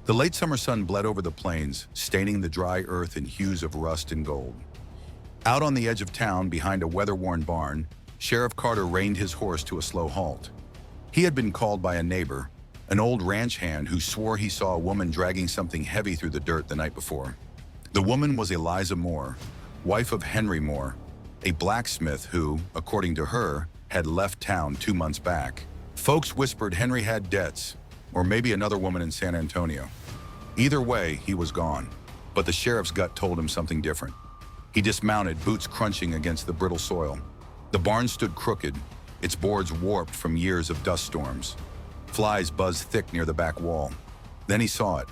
The late summer sun bled over the plains, staining the dry earth in hues of rust and gold. Out on the edge of town, behind a weather-worn barn, Sheriff Carter reined his horse to a slow halt. He had been called by a neighbor, an old ranch hand who swore he saw a woman dragging something heavy through the dirt the night before. The woman was Eliza Moore, wife of Henry Moore, a blacksmith who, according to her, had left town 2 months back. Folks whispered Henry had debts, or maybe another woman in San Antonio. Either way, he was gone, but the sheriff's gut told him something different. He dismounted, boots crunching against the brittle soil. The barn stood crooked, its boards warped from years of dust storms. Flies buzzed thick near the back wall. Then he saw it,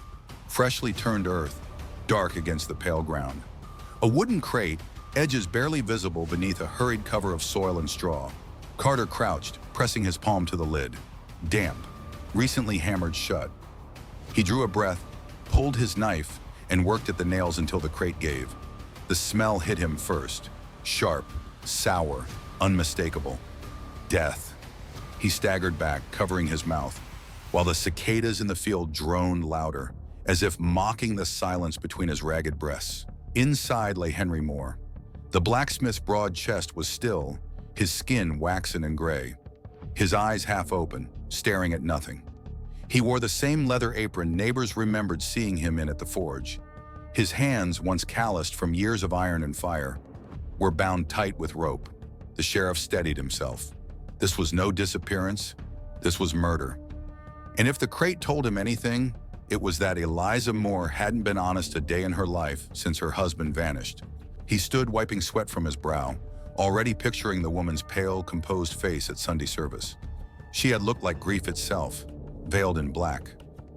freshly turned earth, dark against the pale ground. A wooden crate, edges barely visible beneath a hurried cover of soil and straw. Carter crouched, pressing his palm to the lid. Damp, recently hammered shut. He drew a breath, pulled his knife, and worked at the nails until the crate gave. The smell hit him first. Sharp, sour, unmistakable. Death. He staggered back, covering his mouth, while the cicadas in the field droned louder, as if mocking the silence between his ragged breasts. Inside lay Henry Moore. The blacksmith's broad chest was still, his skin waxen and gray, his eyes half open, staring at nothing. He wore the same leather apron neighbors remembered seeing him in at the forge. His hands, once calloused from years of iron and fire, were bound tight with rope. The sheriff steadied himself. This was no disappearance, this was murder. And if the crate told him anything, it was that Eliza Moore hadn't been honest a day in her life since her husband vanished. He stood wiping sweat from his brow, already picturing the woman's pale, composed face at Sunday service. She had looked like grief itself, veiled in black.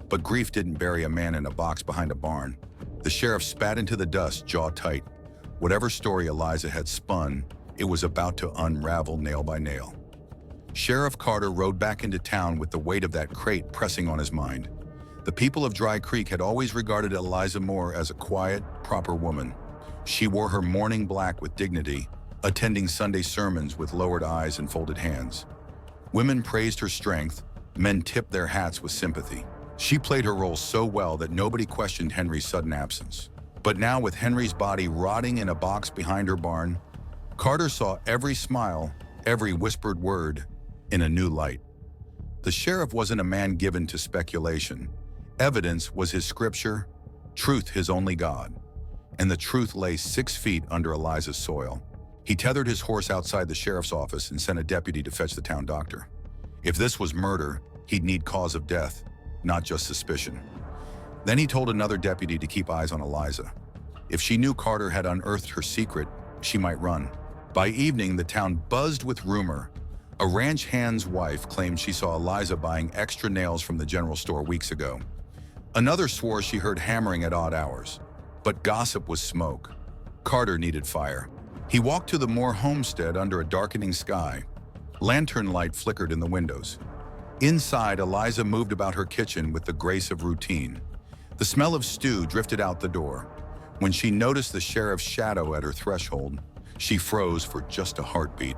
But grief didn't bury a man in a box behind a barn. The sheriff spat into the dust, jaw tight. Whatever story Eliza had spun, it was about to unravel nail by nail. Sheriff Carter rode back into town with the weight of that crate pressing on his mind. The people of Dry Creek had always regarded Eliza Moore as a quiet, proper woman. She wore her mourning black with dignity, attending Sunday sermons with lowered eyes and folded hands. Women praised her strength, men tipped their hats with sympathy. She played her role so well that nobody questioned Henry's sudden absence. But now, with Henry's body rotting in a box behind her barn, Carter saw every smile, every whispered word, in a new light. The sheriff wasn't a man given to speculation. Evidence was his scripture, truth his only God. And the truth lay 6 feet under Eliza's soil. He tethered his horse outside the sheriff's office and sent a deputy to fetch the town doctor. If this was murder, he'd need cause of death, not just suspicion. Then he told another deputy to keep eyes on Eliza. If she knew Carter had unearthed her secret, she might run. By evening, the town buzzed with rumor. A ranch hand's wife claimed she saw Eliza buying extra nails from the general store weeks ago. Another swore she heard hammering at odd hours. But gossip was smoke. Carter needed fire. He walked to the Moore homestead under a darkening sky. Lantern light flickered in the windows. Inside, Eliza moved about her kitchen with the grace of routine. The smell of stew drifted out the door. When she noticed the sheriff's shadow at her threshold, she froze for just a heartbeat,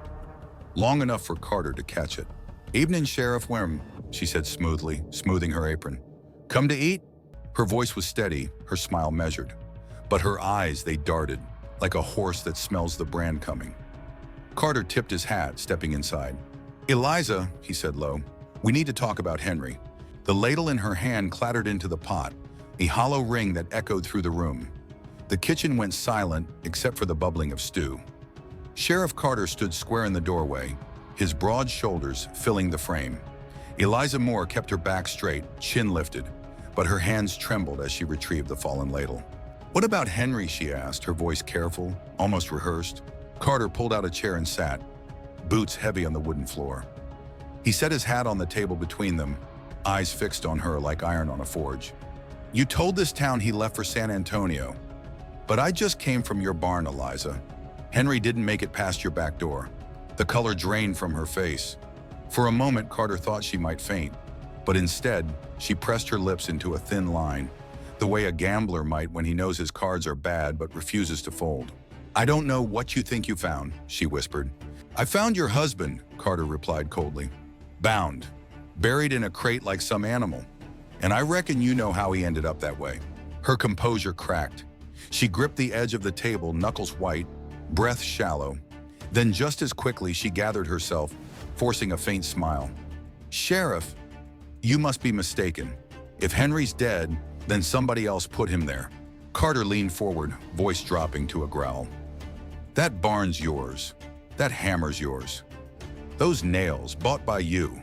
long enough for Carter to catch it. "Evening, Sheriff Wim," she said smoothly, smoothing her apron. "Come to eat?" Her voice was steady, her smile measured. But her eyes, they darted, like a horse that smells the brand coming. Carter tipped his hat, stepping inside. "Eliza," he said low, "we need to talk about Henry." The ladle in her hand clattered into the pot, a hollow ring that echoed through the room. The kitchen went silent, except for the bubbling of stew. Sheriff Carter stood square in the doorway, his broad shoulders filling the frame. Eliza Moore kept her back straight, chin lifted, but her hands trembled as she retrieved the fallen ladle. "What about Henry?" she asked, her voice careful, almost rehearsed. Carter pulled out a chair and sat, boots heavy on the wooden floor. He set his hat on the table between them, eyes fixed on her like iron on a forge. "You told this town he left for San Antonio. But I just came from your barn, Eliza. Henry didn't make it past your back door." The color drained from her face. For a moment, Carter thought she might faint, but instead, she pressed her lips into a thin line, the way a gambler might when he knows his cards are bad but refuses to fold. "I don't know what you think you found," she whispered. "I found your husband," Carter replied coldly. "Bound. Buried in a crate like some animal." And I reckon you know how he ended up that way. Her composure cracked. She gripped the edge of the table, knuckles white, breath shallow. Then just as quickly she gathered herself, forcing a faint smile. "Sheriff, you must be mistaken. If Henry's dead, then somebody else put him there." Carter leaned forward, voice dropping to a growl. "That barn's yours. That hammer's yours. Those nails, bought by you.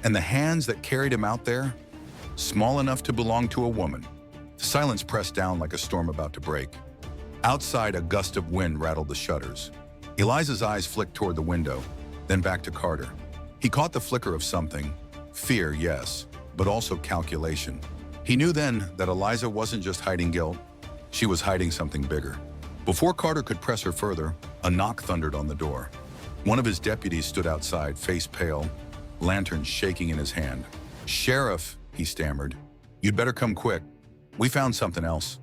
And the hands that carried him out there, small enough to belong to a woman." The silence pressed down like a storm about to break. Outside, a gust of wind rattled the shutters. Eliza's eyes flicked toward the window, then back to Carter. He caught the flicker of something. Fear, yes, but also calculation. He knew then that Eliza wasn't just hiding guilt. She was hiding something bigger. Before Carter could press her further, a knock thundered on the door. One of his deputies stood outside, face pale, lantern shaking in his hand. "Sheriff," he stammered, "you'd better come quick. We found something else."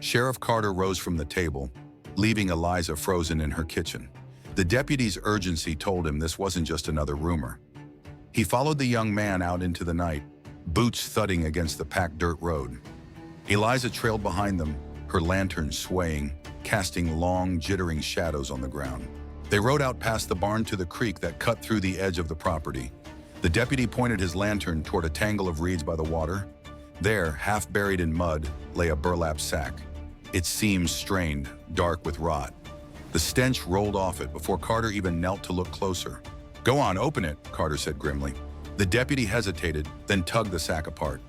Sheriff Carter rose from the table, leaving Eliza frozen in her kitchen. The deputy's urgency told him this wasn't just another rumor. He followed the young man out into the night, boots thudding against the packed dirt road. Eliza trailed behind them, her lantern swaying, casting long, jittering shadows on the ground. They rode out past the barn to the creek that cut through the edge of the property. The deputy pointed his lantern toward a tangle of reeds by the water. There, half buried in mud, lay a burlap sack. Its seams strained, dark with rot. The stench rolled off it before Carter even knelt to look closer. "Go on, open it," Carter said grimly. The deputy hesitated, then tugged the sack apart.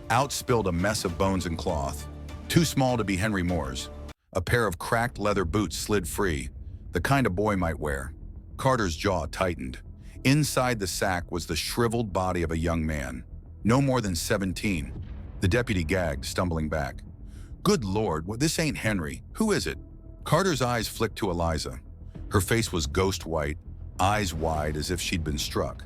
Out spilled a mess of bones and cloth, too small to be Henry Moore's. A pair of cracked leather boots slid free, the kind a boy might wear. Carter's jaw tightened. Inside the sack was the shriveled body of a young man, no more than 17. The deputy gagged, stumbling back. "Good Lord, this ain't Henry. Who is it?" Carter's eyes flicked to Eliza. Her face was ghost white, eyes wide as if she'd been struck.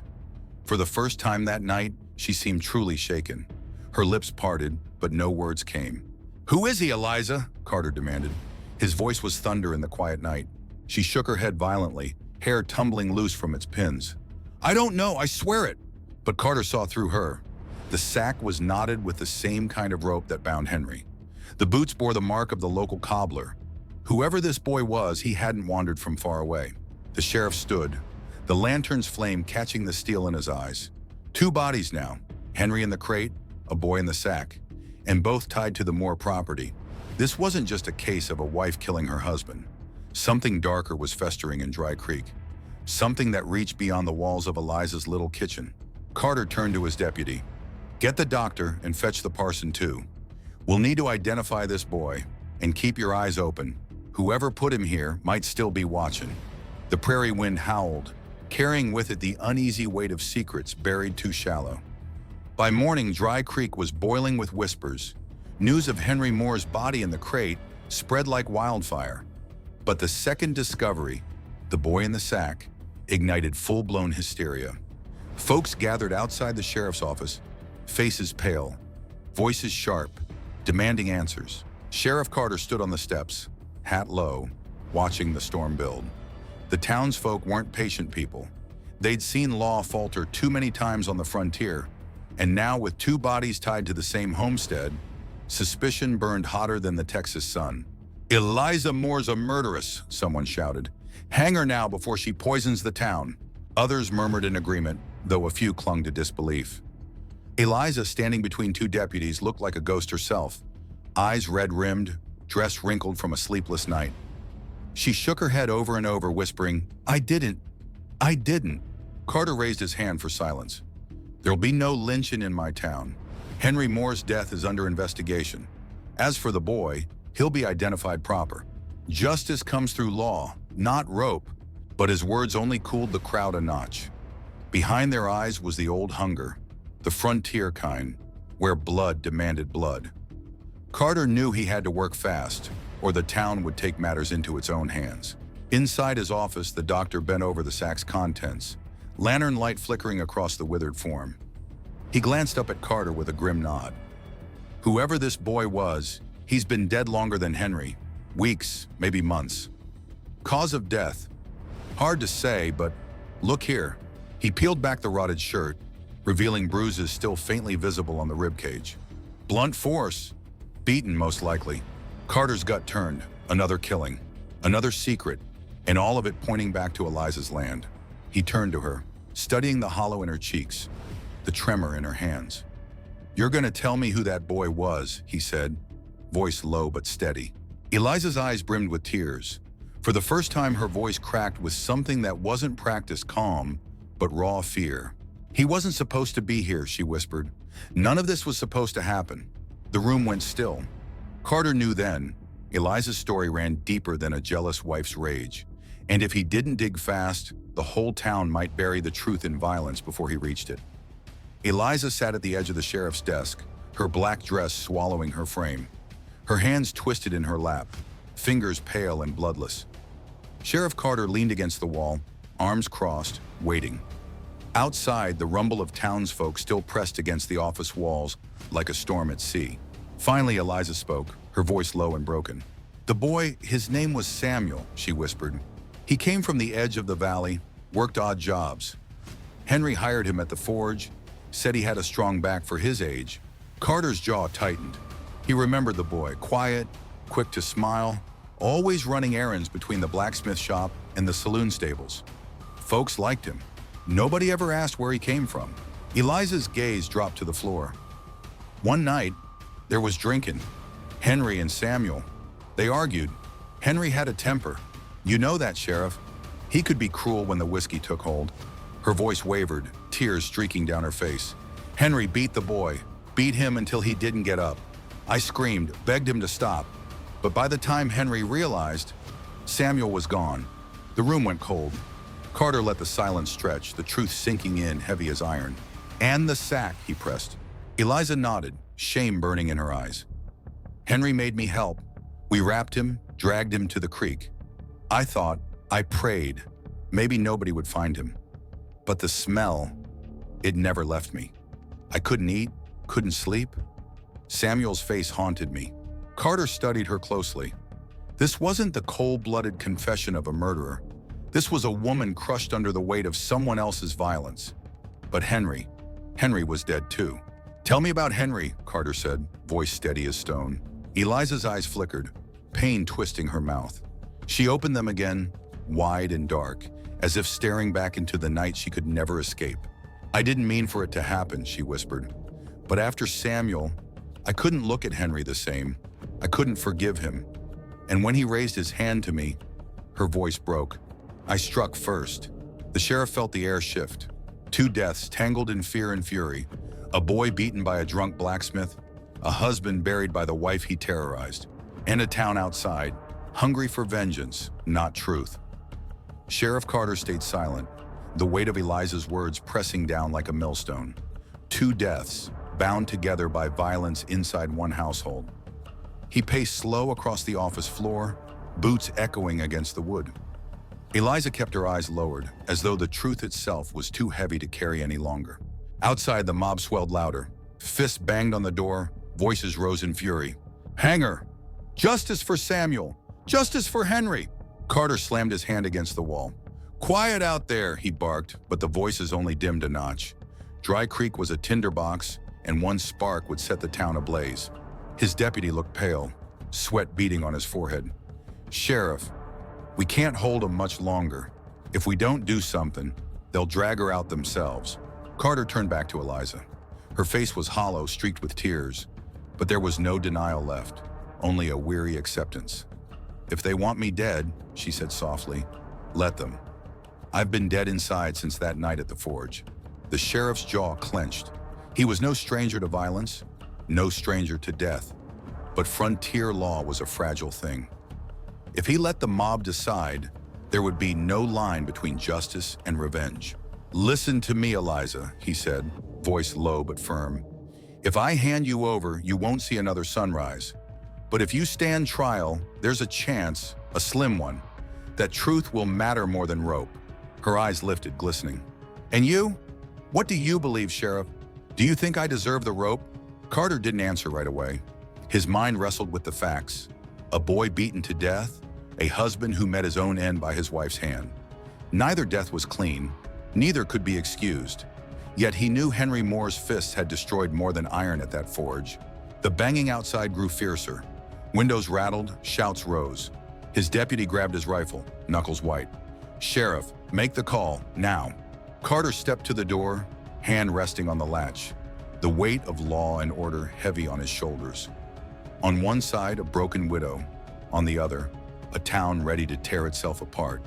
For the first time that night, she seemed truly shaken. Her lips parted, but no words came. "Who is he, Eliza?" Carter demanded. His voice was thunder in the quiet night. She shook her head violently, hair tumbling loose from its pins. "I don't know, I swear it." But Carter saw through her. The sack was knotted with the same kind of rope that bound Henry. The boots bore the mark of the local cobbler. Whoever this boy was, he hadn't wandered from far away. The sheriff stood, the lantern's flame catching the steel in his eyes. Two bodies now, Henry in the crate, a boy in the sack, and both tied to the Moore property. This wasn't just a case of a wife killing her husband. Something darker was festering in Dry Creek. Something that reached beyond the walls of Eliza's little kitchen. Carter turned to his deputy. "Get the doctor and fetch the parson too. We'll need to identify this boy, and keep your eyes open. Whoever put him here might still be watching." The prairie wind howled, carrying with it the uneasy weight of secrets buried too shallow. By morning, Dry Creek was boiling with whispers. News of Henry Moore's body in the crate spread like wildfire. But the second discovery, the boy in the sack, ignited full-blown hysteria. Folks gathered outside the sheriff's office, faces pale, voices sharp, demanding answers. Sheriff Carter stood on the steps, hat low, watching the storm build. The townsfolk weren't patient people. They'd seen law falter too many times on the frontier, and now with two bodies tied to the same homestead, suspicion burned hotter than the Texas sun. "Eliza Moore's a murderess," someone shouted. "Hang her now before she poisons the town." Others murmured in agreement, though a few clung to disbelief. Eliza, standing between two deputies, looked like a ghost herself, eyes red-rimmed, dress wrinkled from a sleepless night. She shook her head over and over, whispering, I didn't. Carter raised his hand for silence. "There'll be no lynching in my town. Henry Moore's death is under investigation. As for the boy, he'll be identified proper. Justice comes through law, not rope." But his words only cooled the crowd a notch. Behind their eyes was the old hunger, the frontier kind, where blood demanded blood. Carter knew he had to work fast, or the town would take matters into its own hands. Inside his office, the doctor bent over the sack's contents, lantern light flickering across the withered form. He glanced up at Carter with a grim nod. "Whoever this boy was, he's been dead longer than Henry. Weeks, maybe months. Cause of death? Hard to say, but look here." He peeled back the rotted shirt, revealing bruises still faintly visible on the ribcage. Blunt force. Beaten, most likely. Carter's gut turned. Another killing. Another secret. And all of it pointing back to Eliza's land. He turned to her, studying the hollow in her cheeks, the tremor in her hands. "You're gonna tell me who that boy was," he said, voice low but steady. Eliza's eyes brimmed with tears. For the first time, her voice cracked with something that wasn't practiced calm, but raw fear. "He wasn't supposed to be here," she whispered. "None of this was supposed to happen." The room went still. Carter knew then, Eliza's story ran deeper than a jealous wife's rage. And if he didn't dig fast, the whole town might bury the truth in violence before he reached it. Eliza sat at the edge of the sheriff's desk, her black dress swallowing her frame. Her hands twisted in her lap, fingers pale and bloodless. Sheriff Carter leaned against the wall, arms crossed, waiting. Outside, the rumble of townsfolk still pressed against the office walls like a storm at sea. Finally, Eliza spoke, her voice low and broken. "The boy, his name was Samuel," she whispered. "He came from the edge of the valley, worked odd jobs. Henry hired him at the forge, said he had a strong back for his age." Carter's jaw tightened. He remembered the boy, quiet, quick to smile, always running errands between the blacksmith shop and the saloon stables. Folks liked him. Nobody ever asked where he came from. Eliza's gaze dropped to the floor. One night, there was drinking. Henry and Samuel. They argued. Henry had a temper. "You know that, Sheriff. He could be cruel when the whiskey took hold." Her voice wavered, tears streaking down her face. "Henry beat the boy, beat him until he didn't get up. I screamed, begged him to stop. But by the time Henry realized, Samuel was gone." The room went cold. Carter let the silence stretch, the truth sinking in heavy as iron. "And the sack," he pressed. Eliza nodded, shame burning in her eyes. "Henry made me help. We wrapped him, dragged him to the creek. I prayed, maybe nobody would find him. But the smell, it never left me. I couldn't eat, couldn't sleep." Samuel's face haunted me. Carter studied her closely. This wasn't the cold-blooded confession of a murderer. This was a woman crushed under the weight of someone else's violence. But Henry was dead too. "Tell me about Henry," Carter said, voice steady as stone. Eliza's eyes flickered, pain twisting her mouth. She opened them again, wide and dark, as if staring back into the night she could never escape. "I didn't mean for it to happen," she whispered. "But after Samuel, I couldn't look at Henry the same. I couldn't forgive him. And when he raised his hand to me," her voice broke, "I struck first." The sheriff felt the air shift. 2 deaths tangled in fear and fury. A boy beaten by a drunk blacksmith, a husband buried by the wife he terrorized, and a town outside, hungry for vengeance, not truth. Sheriff Carter stayed silent, the weight of Eliza's words pressing down like a millstone. 2 deaths, bound together by violence inside one household. He paced slow across the office floor, boots echoing against the wood. Eliza kept her eyes lowered, as though the truth itself was too heavy to carry any longer. Outside, the mob swelled louder. Fists banged on the door, voices rose in fury. "Hang her! Justice for Samuel! Justice for Henry!" Carter slammed his hand against the wall. "Quiet out there," he barked, but the voices only dimmed a notch. Dry Creek was a tinderbox, and one spark would set the town ablaze. His deputy looked pale, sweat beading on his forehead. "Sheriff, we can't hold him much longer. If we don't do something, they'll drag her out themselves." Carter turned back to Eliza. Her face was hollow, streaked with tears, but there was no denial left, only a weary acceptance. "If they want me dead," she said softly, "let them. I've been dead inside since that night at the forge." The sheriff's jaw clenched. He was no stranger to violence, no stranger to death, but frontier law was a fragile thing. If he let the mob decide, there would be no line between justice and revenge. "Listen to me, Eliza," he said, voice low but firm. "If I hand you over, you won't see another sunrise. But if you stand trial, there's a chance, a slim one, that truth will matter more than rope." Her eyes lifted, glistening. "And you? What do you believe, Sheriff? Do you think I deserve the rope?" Carter didn't answer right away. His mind wrestled with the facts. A boy beaten to death, a husband who met his own end by his wife's hand. Neither death was clean, neither could be excused. Yet he knew Henry Moore's fists had destroyed more than iron at that forge. The banging outside grew fiercer. Windows rattled, shouts rose. His deputy grabbed his rifle, knuckles white. "Sheriff, make the call, now." Carter stepped to the door, hand resting on the latch, the weight of law and order heavy on his shoulders. On one side, a broken widow. On the other, a town ready to tear itself apart.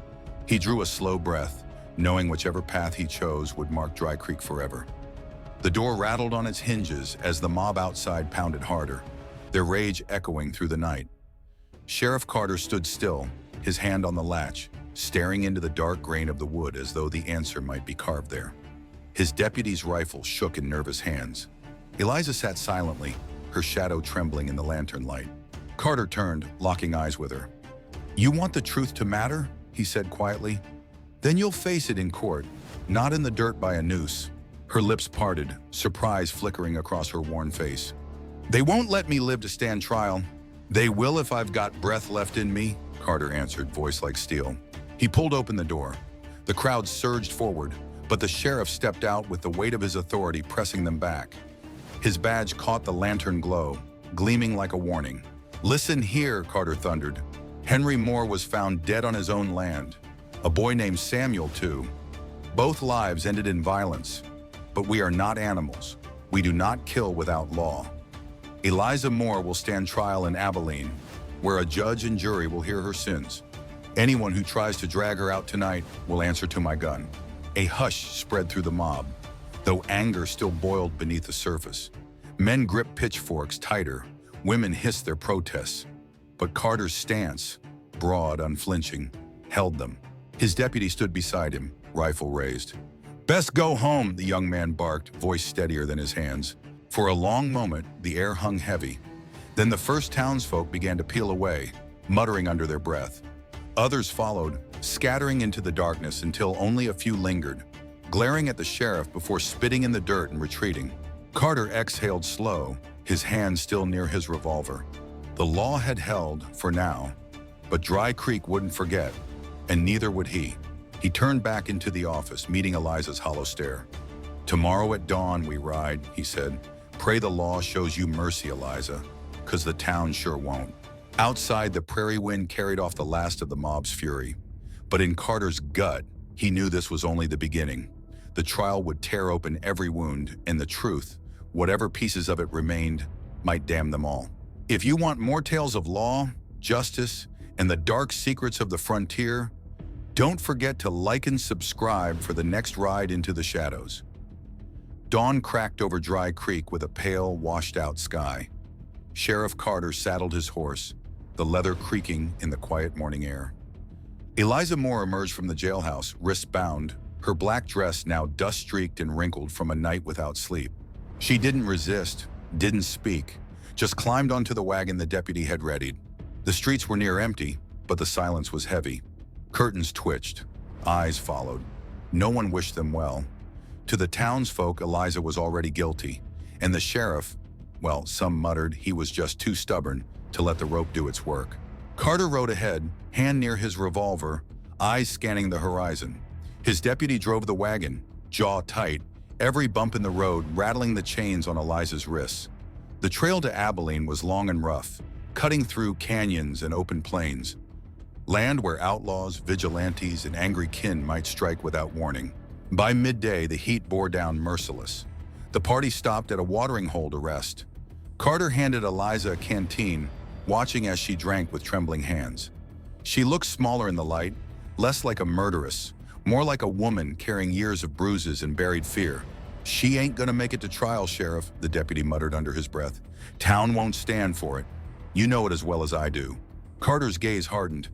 He drew a slow breath, knowing whichever path he chose would mark Dry Creek forever. The door rattled on its hinges as the mob outside pounded harder, their rage echoing through the night. Sheriff Carter stood still, his hand on the latch, staring into the dark grain of the wood as though the answer might be carved there. His deputy's rifle shook in nervous hands. Eliza sat silently, her shadow trembling in the lantern light. Carter turned, locking eyes with her. "You want the truth to matter?" he said quietly. "Then you'll face it in court, not in the dirt by a noose." Her lips parted, surprise flickering across her worn face. "They won't let me live to stand trial." "They will if I've got breath left in me," Carter answered, voice like steel. He pulled open the door. The crowd surged forward, but the sheriff stepped out with the weight of his authority pressing them back. His badge caught the lantern glow, gleaming like a warning. "Listen here," Carter thundered. "Henry Moore was found dead on his own land. A boy named Samuel, too. Both lives ended in violence. But we are not animals. We do not kill without law. Eliza Moore will stand trial in Abilene, where a judge and jury will hear her sins. Anyone who tries to drag her out tonight will answer to my gun." A hush spread through the mob, though anger still boiled beneath the surface. Men gripped pitchforks tighter, women hissed their protests. But Carter's stance, broad, unflinching, held them. His deputy stood beside him, rifle raised. "Best go home," the young man barked, voice steadier than his hands. For a long moment, the air hung heavy. Then the first townsfolk began to peel away, muttering under their breath. Others followed, scattering into the darkness until only a few lingered, glaring at the sheriff before spitting in the dirt and retreating. Carter exhaled slow, his hand still near his revolver. The law had held, for now, but Dry Creek wouldn't forget, and neither would he. He turned back into the office, meeting Eliza's hollow stare. "Tomorrow at dawn we ride," he said. "Pray the law shows you mercy, Eliza, 'cause the town sure won't." Outside, the prairie wind carried off the last of the mob's fury. But in Carter's gut, he knew this was only the beginning. The trial would tear open every wound, and the truth, whatever pieces of it remained, might damn them all. If you want more tales of law, justice, and the dark secrets of the frontier, don't forget to like and subscribe for the next ride into the shadows. Dawn cracked over Dry Creek with a pale, washed-out sky. Sheriff Carter saddled his horse, the leather creaking in the quiet morning air. Eliza Moore emerged from the jailhouse, wrists bound, her black dress now dust-streaked and wrinkled from a night without sleep. She didn't resist, didn't speak, just climbed onto the wagon the deputy had readied. The streets were near empty, but the silence was heavy. Curtains twitched, eyes followed. No one wished them well. To the townsfolk, Eliza was already guilty, and the sheriff, well, some muttered he was just too stubborn to let the rope do its work. Carter rode ahead, hand near his revolver, eyes scanning the horizon. His deputy drove the wagon, jaw tight, every bump in the road rattling the chains on Eliza's wrists. The trail to Abilene was long and rough, cutting through canyons and open plains. Land where outlaws, vigilantes, and angry kin might strike without warning. By midday, the heat bore down merciless. The party stopped at a watering hole to rest. Carter handed Eliza a canteen, watching as she drank with trembling hands. She looked smaller in the light, less like a murderess, more like a woman carrying years of bruises and buried fear. "She ain't gonna make it to trial, Sheriff," the deputy muttered under his breath. "Town won't stand for it. You know it as well as I do." Carter's gaze hardened.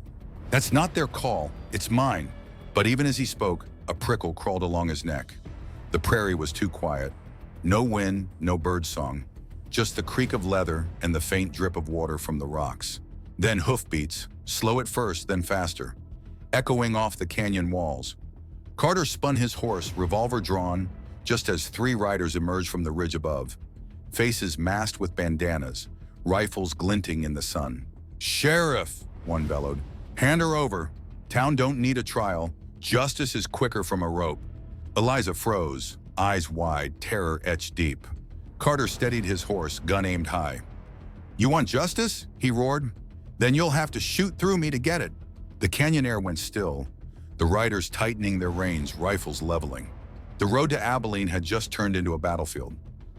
"That's not their call, it's mine." But even as he spoke, a prickle crawled along his neck. The prairie was too quiet. No wind, no birdsong, just the creak of leather and the faint drip of water from the rocks. Then hoofbeats, slow at first, then faster, echoing off the canyon walls. Carter spun his horse, revolver drawn, just as three riders emerged from the ridge above, faces masked with bandanas, rifles glinting in the sun. "Sheriff," one bellowed, "hand her over. Town don't need a trial. Justice is quicker from a rope." Eliza froze, eyes wide, terror etched deep. Carter steadied his horse, gun aimed high. "You want justice?" he roared. "Then you'll have to shoot through me to get it." The canyon air went still, the riders tightening their reins, rifles leveling. The road to Abilene had just turned into a battlefield.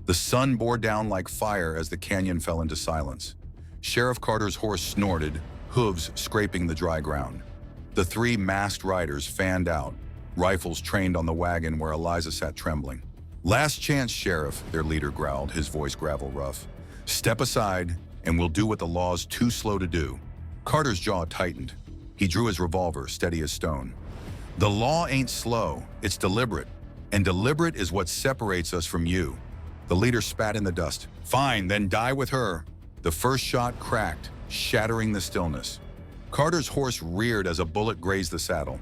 The sun bore down like fire as the canyon fell into silence. Sheriff Carter's horse snorted, hooves scraping the dry ground. The three masked riders fanned out, rifles trained on the wagon where Eliza sat trembling. "Last chance, Sheriff," their leader growled, his voice gravel rough. "Step aside, and we'll do what the law's too slow to do." Carter's jaw tightened. He drew his revolver, steady as stone. "The law ain't slow, it's deliberate. And deliberate is what separates us from you." The leader spat in the dust. "Fine, then die with her." The first shot cracked, shattering the stillness. Carter's horse reared as a bullet grazed the saddle.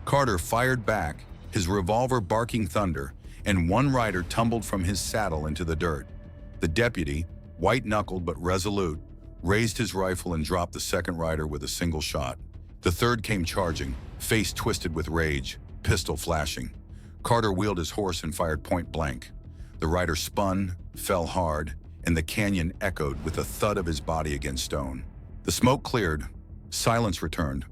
Carter fired back, his revolver barking thunder, and one rider tumbled from his saddle into the dirt. The deputy, white-knuckled but resolute, raised his rifle and dropped the second rider with a single shot. The third came charging, face twisted with rage, pistol flashing. Carter wheeled his horse and fired point blank. The rider spun, fell hard, and the canyon echoed with the thud of his body against stone. The smoke cleared. Silence returned.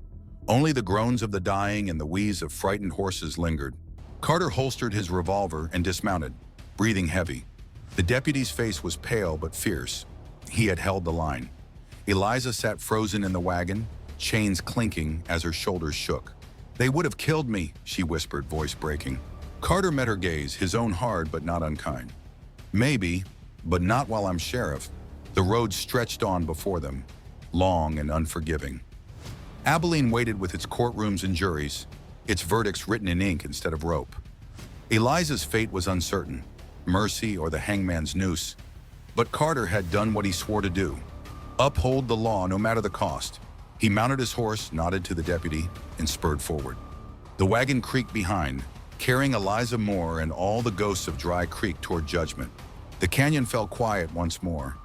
Only the groans of the dying and the wheeze of frightened horses lingered. Carter holstered his revolver and dismounted, breathing heavy. The deputy's face was pale but fierce. He had held the line. Eliza sat frozen in the wagon, chains clinking as her shoulders shook. "They would have killed me," she whispered, voice breaking. Carter met her gaze, his own hard but not unkind. "Maybe, but not while I'm sheriff." The road stretched on before them, long and unforgiving. Abilene waited with its courtrooms and juries, its verdicts written in ink instead of rope. Eliza's fate was uncertain, mercy or the hangman's noose. But Carter had done what he swore to do: uphold the law no matter the cost. He mounted his horse, nodded to the deputy, and spurred forward. The wagon creaked behind, carrying Eliza Moore and all the ghosts of Dry Creek toward judgment. The canyon fell quiet once more,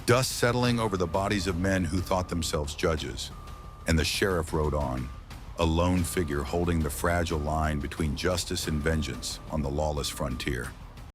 dust settling over the bodies of men who thought themselves judges. And the sheriff rode on, a lone figure holding the fragile line between justice and vengeance on the lawless frontier.